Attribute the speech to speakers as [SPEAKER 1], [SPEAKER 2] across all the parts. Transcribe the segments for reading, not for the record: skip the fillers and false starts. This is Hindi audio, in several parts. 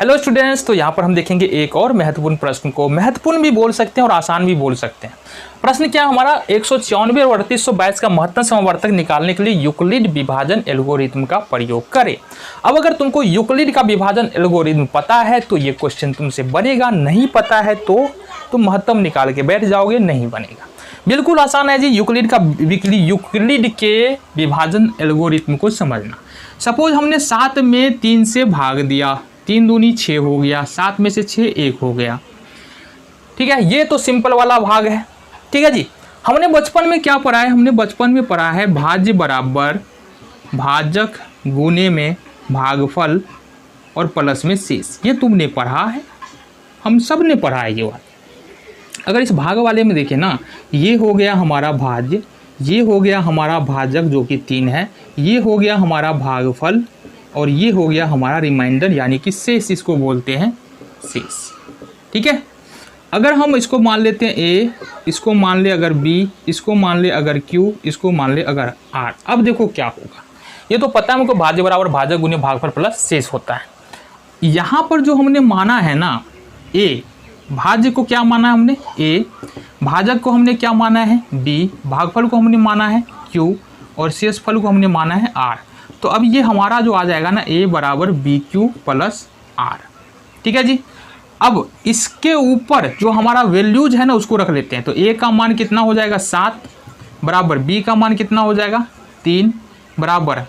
[SPEAKER 1] हेलो स्टूडेंट्स, तो यहाँ पर हम देखेंगे एक और महत्वपूर्ण प्रश्न को। महत्वपूर्ण भी बोल सकते हैं और आसान भी बोल सकते हैं। प्रश्न क्या है हमारा, 194 और 3822 का महत्तम समवर्तक निकालने के लिए यूक्लिड विभाजन एल्गोरिथम का प्रयोग करें। अब अगर तुमको यूक्लिड का विभाजन एल्गोरिथम पता है तो ये क्वेश्चन तुमसे बनेगा, नहीं पता है तो तुम महत्तम निकाल के बैठ जाओगे, नहीं बनेगा। बिल्कुल आसान है जी यूक्लिड के विभाजन एल्गोरिथम को समझना। सपोज हमने 7 में 3 से भाग दिया, 3 दूनी 6 हो गया, 7 में से 6 1 हो गया। ठीक है, ये तो सिंपल वाला भाग है। ठीक है जी, हमने बचपन में क्या पढ़ा है, हमने बचपन में पढ़ा है भाज्य बराबर भाजक गुने में भागफल और प्लस में शेष। ये तुमने पढ़ा है, हम सब ने पढ़ा है ये बात। अगर इस भाग वाले में देखें ना, ये हो गया हमारा भाज्य, ये हो गया हमारा भाजक जो कि 3 है, ये हो गया हमारा भागफल और ये हो गया हमारा रिमाइंडर यानी कि शेष, इसको बोलते हैं शेष। ठीक है, अगर हम इसको मान लेते हैं ए, इसको मान ले अगर बी, इसको मान ले अगर क्यू, इसको मान ले अगर आर। अब देखो क्या होगा, ये तो पता है हमको भाज्य बराबर भाजक गुने भागफल प्लस शेष होता है। यहाँ पर जो हमने माना है ना ए, भाज्य को क्या माना है हमने ए, भाजक को हमने क्या माना है बी, भागफल को हमने माना है क्यू और शेषफल को हमने माना है आर। तो अब ये हमारा जो आ जाएगा ना ए बराबर बी क्यू प्लस आर। ठीक है जी, अब इसके ऊपर जो हमारा वैल्यूज है ना उसको रख लेते हैं। तो ए का मान कितना हो जाएगा 7 बराबर बी का मान कितना हो जाएगा 3 बराबर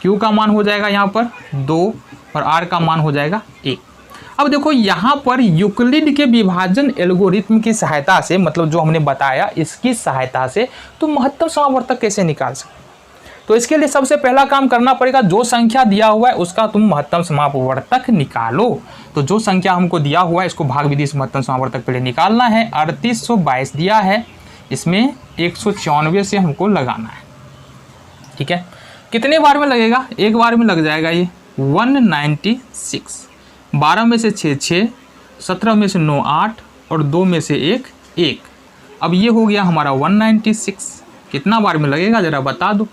[SPEAKER 1] क्यू का मान हो जाएगा यहाँ पर 2 और आर का मान हो जाएगा 1। अब देखो यहाँ पर यूक्लिड के विभाजन एल्गोरिथम की सहायता से, मतलब जो हमने बताया इसकी सहायता से तुम महत्तम समावर्तक कैसे निकाल सकते। तो इसके लिए सबसे पहला काम करना पड़ेगा, जो संख्या दिया हुआ है उसका तुम महत्तम समावर्तक निकालो। तो जो संख्या हमको दिया हुआ है इसको भाग विधि से महत्तम समावर्तक पहले निकालना है। 3822 दिया है, इसमें 194 से हमको लगाना है। ठीक है, कितने बार में लगेगा, एक बार में लग जाएगा ये 196। 12 में से 6 6, 17 में से 9 8 और 2 में से 1 1। अब ये हो गया हमारा 196। कितना बार में लगेगा जरा बता दो।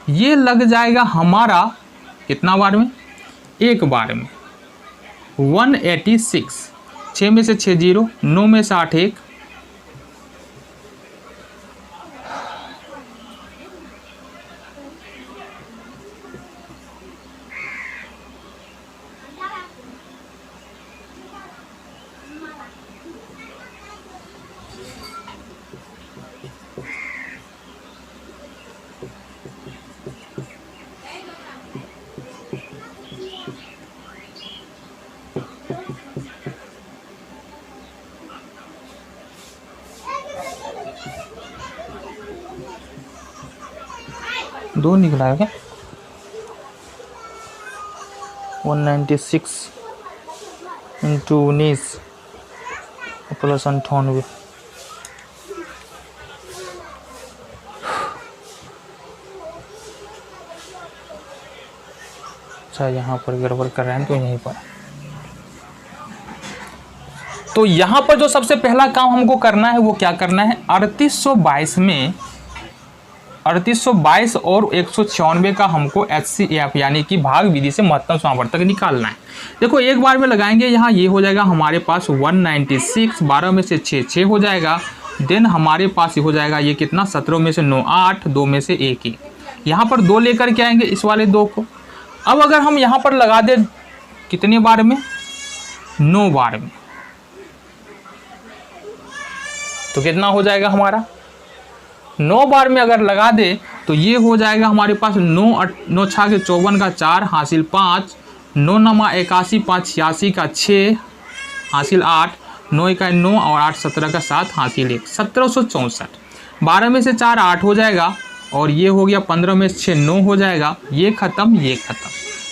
[SPEAKER 1] ये लग जाएगा हमारा कितना बार में, एक बार में 186। 6 में से 6 0, 9 में से 8 1। दो निकला है क्या, 196 इंटू 19 प्लस 98। अच्छा यहाँ पर गड़बड़ कर रहे हैं तो यहीं पर। तो यहाँ पर जो सबसे पहला काम हमको करना है वो क्या करना है, 3822 में 3822 और 194 का हमको HCF यानी कि भाग विधि से महत्तम समावर्तक निकालना है। देखो एक बार में लगाएंगे, यहाँ ये हो जाएगा हमारे पास 196, 12 में से 6 6 हो जाएगा। देन हमारे पास ये हो जाएगा ये कितना, 17 में से 9 8, 2 में से 1 1। यहाँ पर 2 लेकर के आएंगे इस वाले 2 को। अब अगर हम यहाँ पर लगा दें कितने बार में, 9 बार में, तो कितना हो जाएगा हमारा 9 बार में अगर लगा दे तो ये हो जाएगा हमारे पास 9 छा के 54 का 4 हासिल 5, 9 नमा 81, 5 86 का 6 हासिल 8, 9 का 9 और 8 17 का 7 हासिल 1, 1764। 12 में से 4 8 हो जाएगा और ये हो गया 15 में से 6 9 हो जाएगा। ये खत्म, ये खत्म।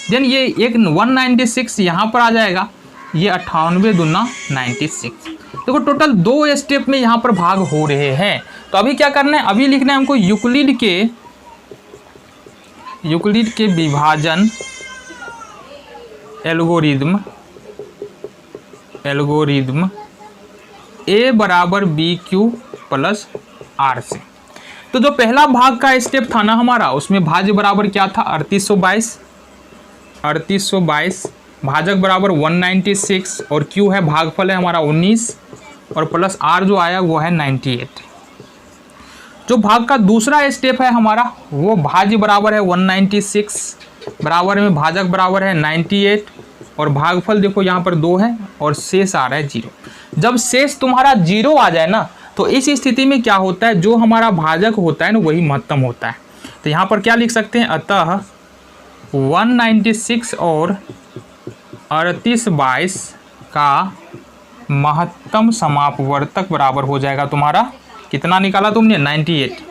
[SPEAKER 1] देन ये एक 196 यहाँ पर आ जाएगा, ये 98 दूना 96। देखो टोटल 2 स्टेप में यहाँ पर भाग हो रहे हैं। तो अभी क्या करना है, अभी लिखना है हमको यूक्लिड के विभाजन एल्गोरिदम ए बराबर बी क्यू प्लस आर से। तो जो पहला भाग का स्टेप था ना हमारा, उसमें भाज्य बराबर क्या था 3822 भाजक बराबर 196 और Q है भागफल है हमारा 19 और प्लस R जो आया वो है 98। जो भाग का दूसरा स्टेप है हमारा वो भाज्य बराबर है 196 बराबर में भाजक बराबर है 98 और भागफल देखो यहाँ पर 2 है और शेष आ रहा है 0। जब शेष तुम्हारा 0 आ जाए ना तो इस स्थिति में क्या होता है, जो हमारा भाजक होता है ना वही महत्तम होता है। तो यहाँ पर क्या लिख सकते हैं, अतः 196 और 38/22 का महत्तम समापवर्तक बराबर हो जाएगा तुम्हारा, कितना निकाला तुमने 98।